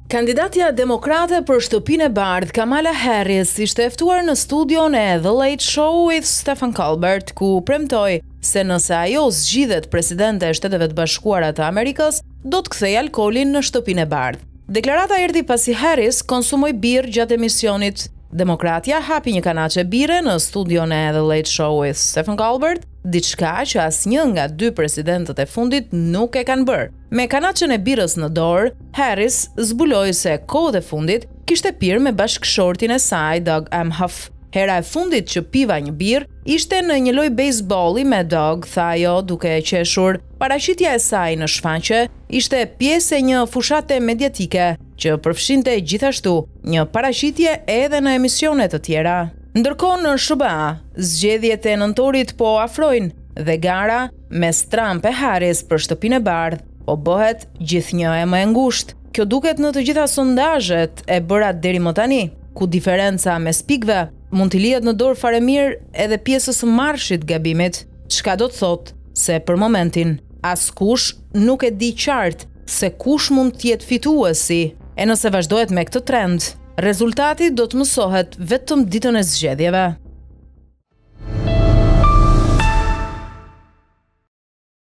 Kandidatja demokrate për shtëpinë e bardhë Kamala Harris ishte e ftuar në studion e The Late Show with Stephen Colbert, ku premtoi se nëse ajo zgjidhet presidente e Shteteve të Bashkuara të Amerikës, do të kthejë alkoolin në shtëpinë e bardhë. Deklarata erdhi pasi Harris konsumoi birë gjatë emisionit. Demokratja hapi një kanaçe bire në studion e The Late Show with Stephen Colbert, diçka që asnjë nga dy presidentët e fundit nuk e kanë bërë. Me kanaçen e birës në dorë, Harris zbuloi se kohët e fundit kishte pirë me bashkëshortin e saj, Doug Emhoff. Hera e fundit që piva një birë ishte në një lojë bejsbolli me Doug, tha ajo duke e qeshur. Paraqitja e saj në shfaqje ishte pjesë e një fushate mediatike që përfshinte gjithashtu një paraqitje edhe në emisione të tjera. Ndërkohë në SBA, zgjedhjet e nëntorit po afrojnë dhe gara mes Trump e Harris për shtëpinë e bardhë po bëhet gjithnjë e më e ngushtë. Kjo duket në të gjitha sondazhet e bëra deri më tani, ku diferenca mes pikëve mund t'i lihet në dorë fare mirë edhe pjesës së marshit gabimit, çka do të thotë se për momentin askush nuk e di qartë se kush mund të jetë fituesi. E nëse vazhdohet me këtë trend, rezultati do të mësohet vetëm ditën e zgjedhjeve.